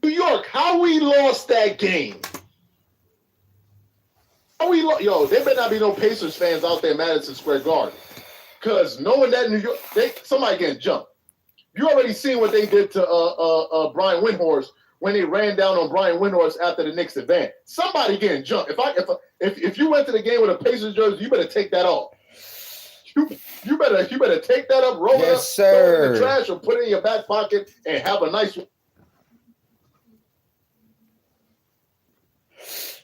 New York, how we lost that game? Yo, there better not be no Pacers fans out there in Madison Square Garden. Because knowing that New York, somebody getting jumped. You already seen what they did to Brian Windhorst when they ran down on Brian Windhorst after the Knicks event. Somebody getting jumped. If you went to the game with a Pacers jersey, you better take that off. You better take that up, roll it up, throw it in the trash, or put it in your back pocket and have a nice.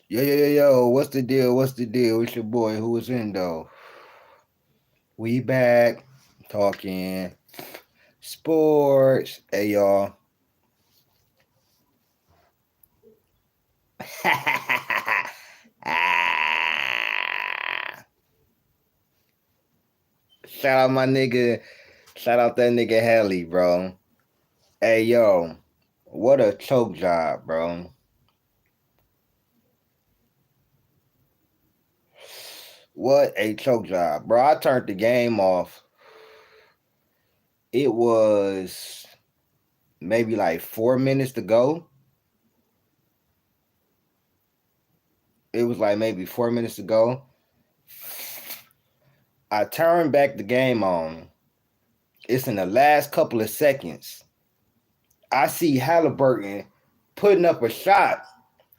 Yo, what's the deal? It's your boy who was in though. We back talking sports. Hey y'all. Shout out my nigga. Shout out that nigga Hally, bro. Hey yo, what a choke job, bro. What a choke job, bro. I turned the game off. It was maybe like 4 minutes to go. It was like maybe 4 minutes to go. I turned back the game on. It's in the last couple of seconds. I see Haliburton putting up a shot.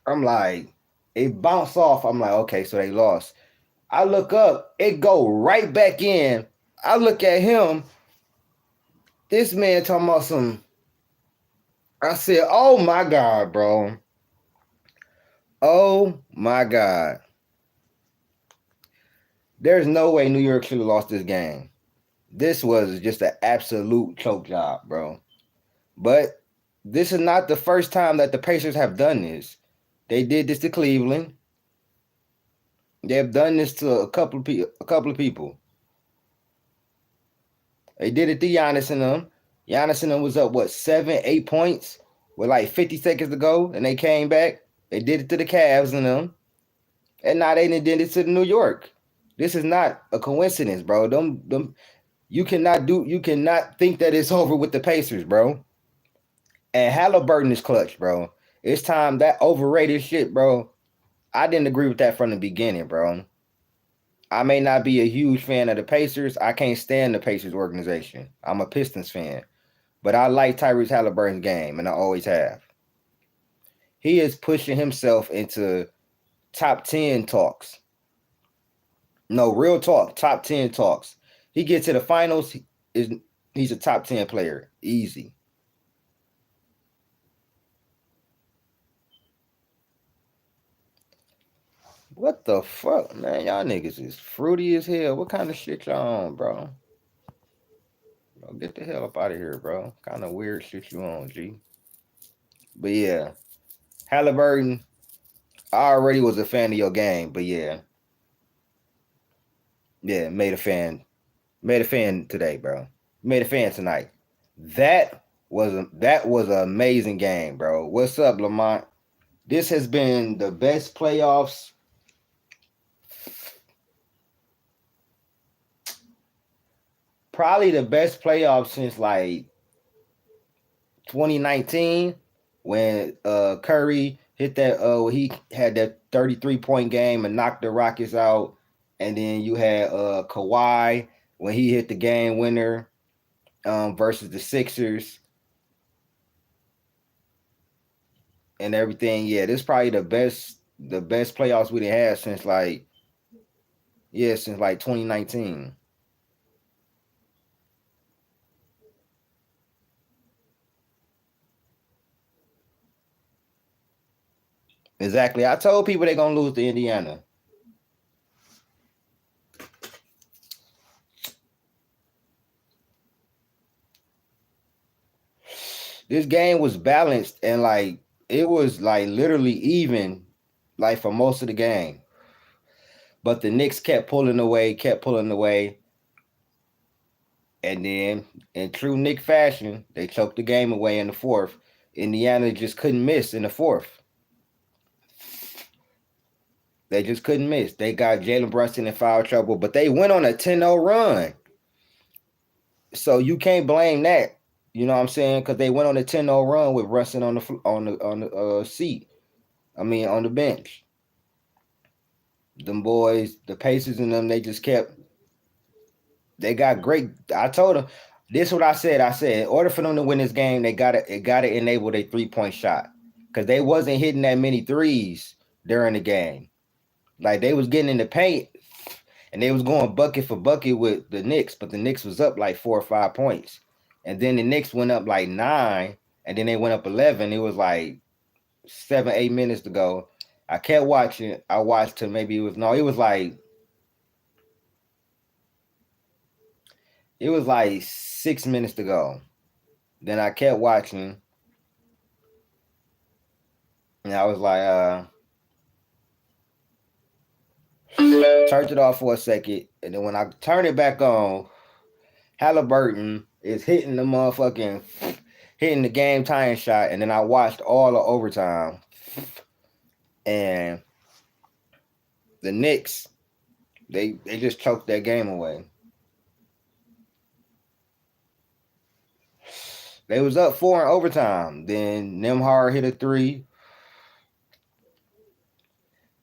I'm like, it bounced off. I'm like, okay, so they lost. I look up, it go right back in. I look at him. This man talking about some. I said, oh my God, bro. Oh my God. There's no way New York should have lost this game. This was just an absolute choke job, bro. But this is not the first time that the Pacers have done this. They did this to Cleveland. They have done this to a couple of people. They did it to Giannis and them. Giannis and them was up, 7, 8 points with like 50 seconds to go, and they came back. They did it to the Cavs and them. And now they did it to New York. This is not a coincidence, bro. You cannot think that it's over with the Pacers, bro. And Haliburton is clutch, bro. It's time, that overrated shit, bro. I didn't agree with that from the beginning, bro. I may not be a huge fan of the Pacers. I can't stand the Pacers organization. I'm a Pistons fan. But I like Tyrese Haliburton's game, and I always have. He is pushing himself into top 10 talks. No, real talk, top 10 talks. He gets to the finals, he's a top 10 player. Easy. What the fuck, man? Y'all niggas is fruity as hell. What kind of shit y'all on, bro? Bro, get the hell up out of here, bro. Kind of weird shit you on, G. But yeah, Haliburton, I already was a fan of your game, but yeah. Yeah, made a fan today, bro. Made a fan tonight. That was an amazing game, bro. What's up, Lamont? This has been the best playoffs. Probably the best playoffs since like 2019 when Curry hit that he had that 33-point game and knocked the Rockets out. And then you had Kawhi when he hit the game winner versus the Sixers and everything. Yeah, this is probably the best playoffs we've had since like 2019. Exactly. I told people they're gonna lose to Indiana. This game was balanced and like it was like literally even like for most of the game. But the Knicks kept pulling away. And then in true Knick fashion, they choked the game away in the fourth. Indiana just couldn't miss in the fourth. They just couldn't miss. They got Jalen Brunson in foul trouble, but they went on a 10-0 run. So you can't blame that. You know what I'm saying? Because they went on a 10-0 run with Russell on the seat. I mean, on the bench. Them boys, the Pacers and them, they just kept. They got great. I told them this. Is what I said. I said in order for them to win this game, they gotta enable their 3-point shot because they wasn't hitting that many threes during the game. Like they was getting in the paint and they was going bucket for bucket with the Knicks, but the Knicks was up like 4 or 5 points, and then the Knicks went up like 9, and then they went up 11. It was like 7, 8 minutes to go. I kept watching. I watched till maybe it was like 6 minutes to go. Then I kept watching, and I was like, turned it off for a second, and then when I turned it back on, Haliburton is hitting the game tying shot, and then I watched all the overtime, and the Knicks, they just choked that game away. They was up 4 in overtime. Then Nembhard hit a 3.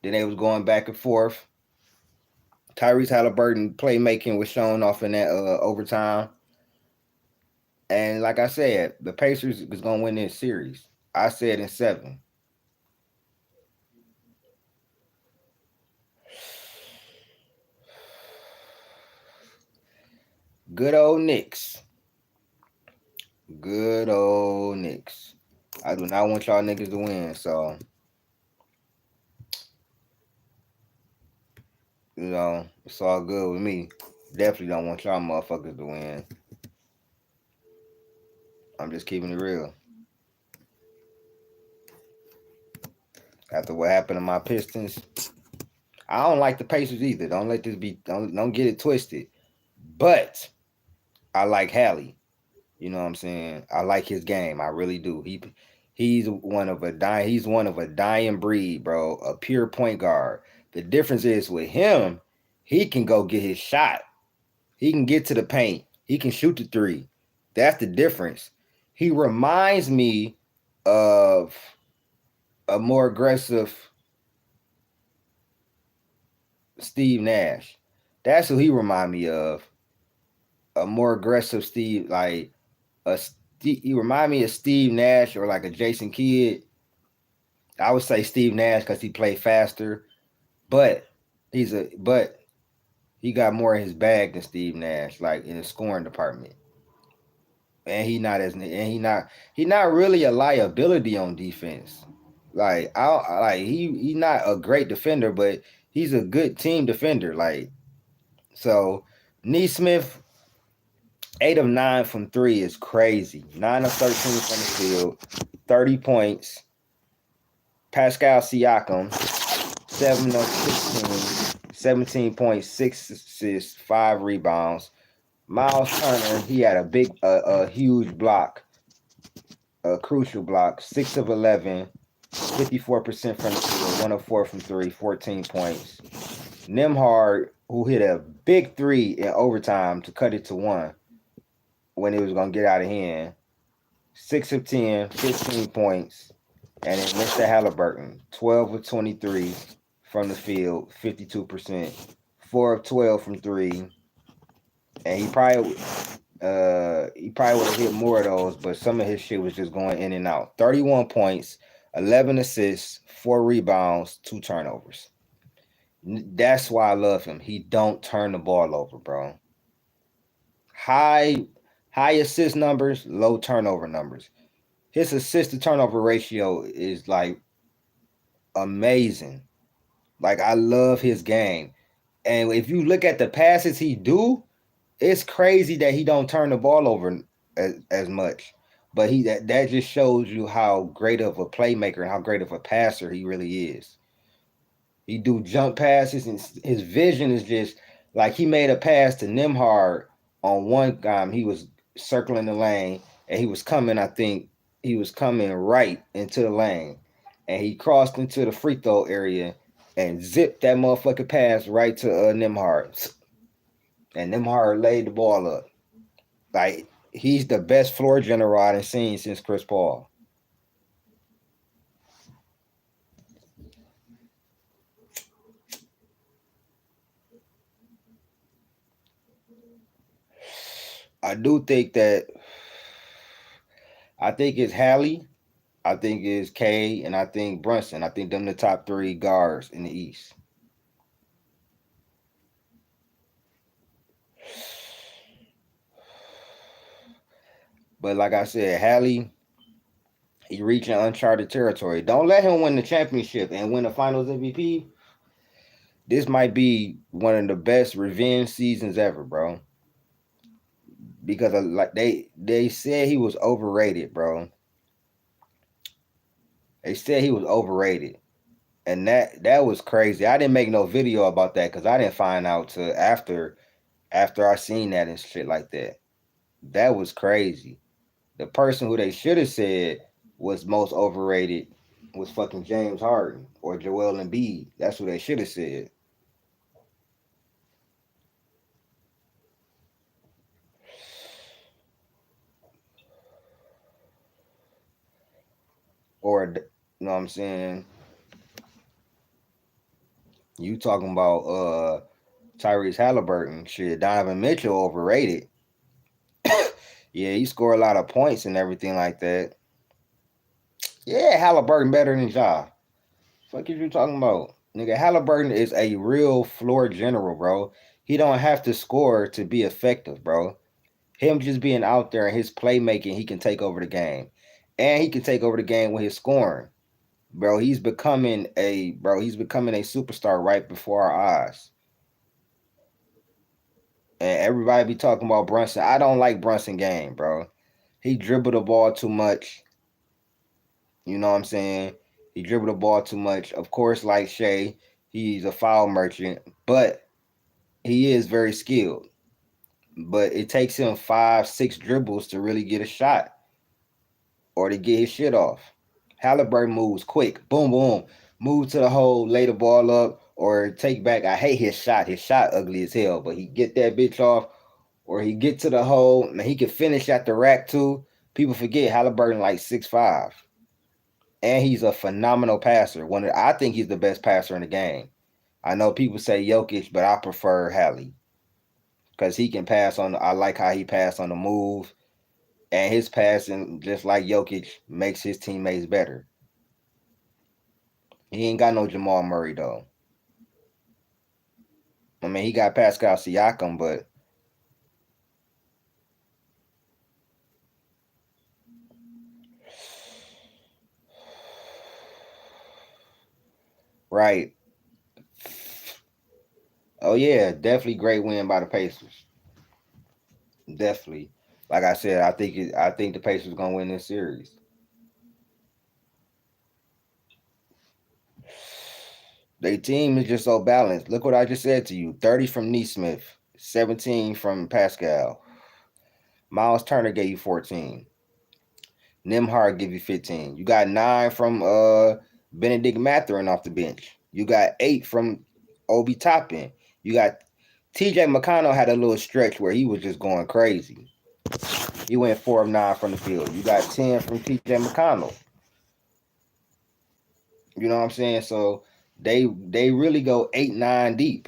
Then they was going back and forth. Tyrese Haliburton playmaking was shown off in that overtime. And like I said, the Pacers was going to win this series. I said in 7. Good old Knicks. Good old Knicks. I do not want y'all niggas to win, so you know, it's all good with me. Definitely don't want y'all motherfuckers to win. I'm just keeping it real. After what happened to my Pistons, I don't like the Pacers either. Don't let this be. Don't get it twisted. But I like Hallie. You know what I'm saying? I like his game. I really do. He's one of a dying breed, bro. A pure point guard. The difference is with him, he can go get his shot. He can get to the paint. He can shoot the 3. That's the difference. He reminds me of a more aggressive Steve Nash. That's who he remind me of. A more aggressive Steve, like he remind me of Steve Nash or like a Jason Kidd. I would say Steve Nash because he played faster, but he got more in his bag than Steve Nash, like in the scoring department. And he not really a liability on defense. Like he not a great defender, but he's a good team defender. Like so, Neesmith 8 of 9 from 3 is crazy. 9 of 13 from the field, 30 points. Pascal Siakam 7 of 16, 17 points, 6 assists, 5 rebounds. Miles Turner, he had a huge block, a crucial block, 6 of 11, 54% from the field, 1 of 4 from 3, 14 points. Nembhard, who hit a big 3 in overtime to cut it to 1 when it was going to get out of hand, 6 of 10, 15 points. And then Mr. Haliburton, 12 of 23 from the field, 52%, 4 of 12 from 3. And he probably would have hit more of those, but some of his shit was just going in and out. 31 points, 11 assists, 4 rebounds, 2 turnovers. That's why I love him. He don't turn the ball over, bro. High assist numbers, low turnover numbers. His assist to turnover ratio is like amazing. Like I love his game. And if you look at the passes he do, it's crazy that he don't turn the ball over as much. But that just shows you how great of a playmaker and how great of a passer he really is. He do jump passes and his vision is just like he made a pass to Nembhard on one time. He was circling the lane and he was coming right into the lane. And he crossed into the free throw area and zipped that motherfucking pass right to Nembhard. And Nembhard laid the ball up. Like He's the best floor general I've seen since Chris Paul. I do think that I think it's Hallie, I think it's K, and I think Brunson. I think them the top three guards in the East. But like I said, Hallie, he reaching uncharted territory. Don't let him win the championship and win the Finals MVP. This might be one of the best revenge seasons ever, bro. Because of, like they said he was overrated, bro. They said he was overrated, and that was crazy. I didn't make no video about that because I didn't find out till after I seen that and shit like that. That was crazy. The person who they should have said was most overrated was fucking James Harden or Joel Embiid. That's what they should have said. Or you know what I'm saying? You talking about Tyrese Haliburton? Shit, Donovan Mitchell overrated. Yeah, he scored a lot of points and everything like that. Yeah, Haliburton better than Ja. Fuck is you talking about? Nigga, Haliburton is a real floor general, bro. He don't have to score to be effective, bro. Him just being out there and his playmaking, he can take over the game. And he can take over the game with his scoring. He's becoming a superstar right before our eyes. And everybody be talking about Brunson. I don't like Brunson game, bro. He dribbled the ball too much. You know what I'm saying? He dribbled the ball too much. Of course, like Shea, he's a foul merchant, but he is very skilled. But it takes him 5, 6 dribbles to really get a shot or to get his shit off. Halliburton moves quick. Boom, boom. Move to the hole, lay the ball up, or take back. I hate his shot. His shot ugly as hell, but he get that bitch off, or he get to the hole, and he can finish at the rack too. People forget Halliburton like 6'5". And he's a phenomenal passer. I think he's the best passer in the game. I know people say Jokic, but I prefer Hallie because he can pass on. I like how he passed on the move, and his passing, just like Jokic, makes his teammates better. He ain't got no Jamal Murray though. I mean, he got Pascal Siakam, but right. Oh yeah, definitely great win by the Pacers. Definitely. Like I said, I think the Pacers gonna win this series. Their team is just so balanced. Look what I just said to you. 30 from Neesmith, 17 from Pascal. Miles Turner gave you 14. Nimhard give you 15. You got 9 from Benedict Mathurin off the bench. You got 8 from Obi Toppin. You got TJ McConnell had a little stretch where he was just going crazy. He went 4 of 9 from the field. You got 10 from TJ McConnell. You know what I'm saying? So they really go 8-9 deep.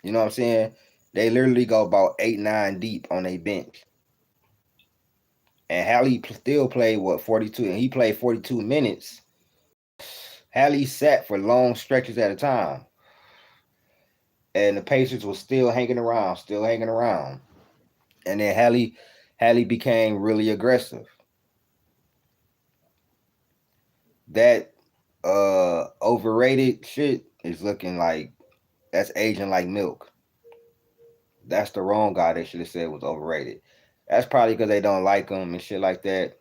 You know what I'm saying? They literally go about 8-9 deep on a bench. And Hallie still played 42, and he played 42 minutes. Hallie sat for long stretches at a time. And the Pacers was still hanging around. And then Hallie became really aggressive. That overrated shit is looking like that's aging like milk. That's the wrong guy they should have said was overrated. That's probably because they don't like him and shit like that.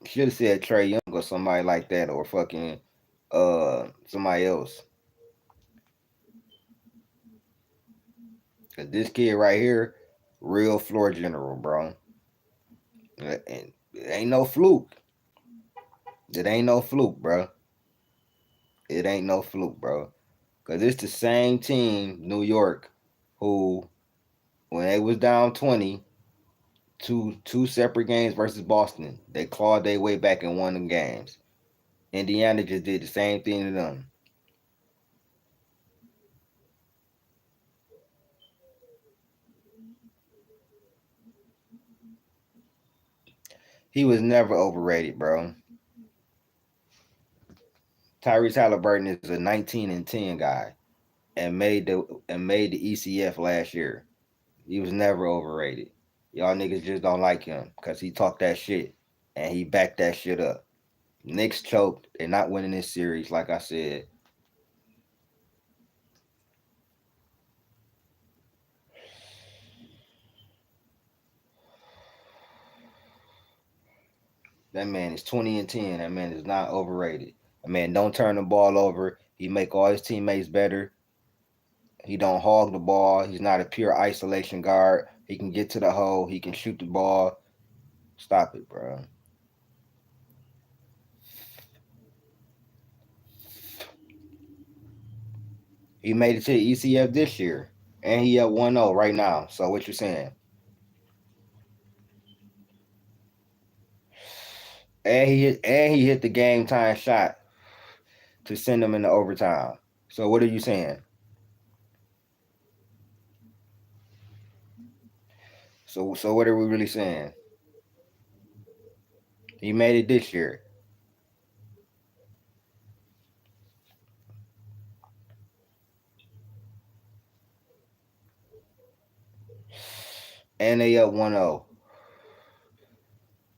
Should have said Trey Young or somebody like that, or fucking somebody else. Cause this kid right here, real floor general, bro. And it ain't no fluke. It ain't no fluke, bro. It ain't no fluke, bro. Cause it's the same team, New York, who when they was down 20, two separate games versus Boston, they clawed their way back and won the games. Indiana just did the same thing to them. He was never overrated, bro. Tyrese Haliburton is a 19-10 guy and made the ECF last year. He was never overrated. Y'all niggas just don't like him because he talked that shit and he backed that shit up. Knicks choked. They're not winning this series, like I said. That man is 20-10. That man is not overrated. That man don't turn the ball over. He make all his teammates better. He don't hog the ball. He's not a pure isolation guard. He can get to the hole. He can shoot the ball. Stop it, bro. He made it to the ECF this year, and he up 1-0 right now. So what you saying? And he hit the game time shot to send them into overtime. So what are you saying? So what are we really saying? He made it this year. And they up 1-0.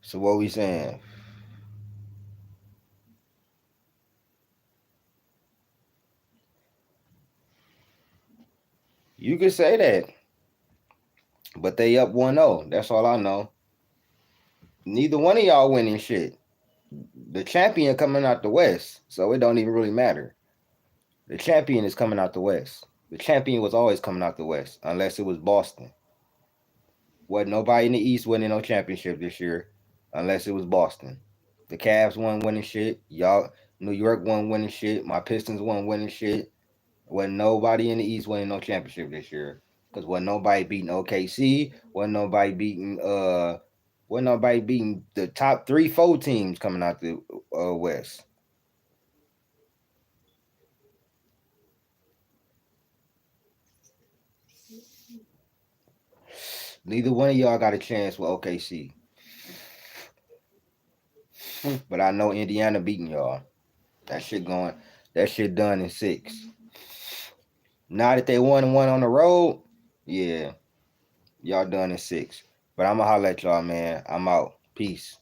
So what we saying? You could say that. But they up 1-0. That's all I know. Neither one of y'all winning shit. The champion coming out the West, so it don't even really matter. The champion is coming out the West. The champion was always coming out the West, unless it was Boston. Wasn't nobody in the East winning no championship this year, unless it was Boston. The Cavs won winning shit. Y'all, New York won winning shit. My Pistons won winning shit. Wasn't nobody in the East winning no championship this year. Cause wasn't nobody beating OKC. Wasn't nobody beating the top 3, 4 teams coming out the West. Neither one of y'all got a chance with OKC. But I know Indiana beating y'all. That shit going. That shit done in 6. Now that they won and one on the road, yeah, y'all done in 6. But I'ma holler at y'all, man. I'm out. Peace.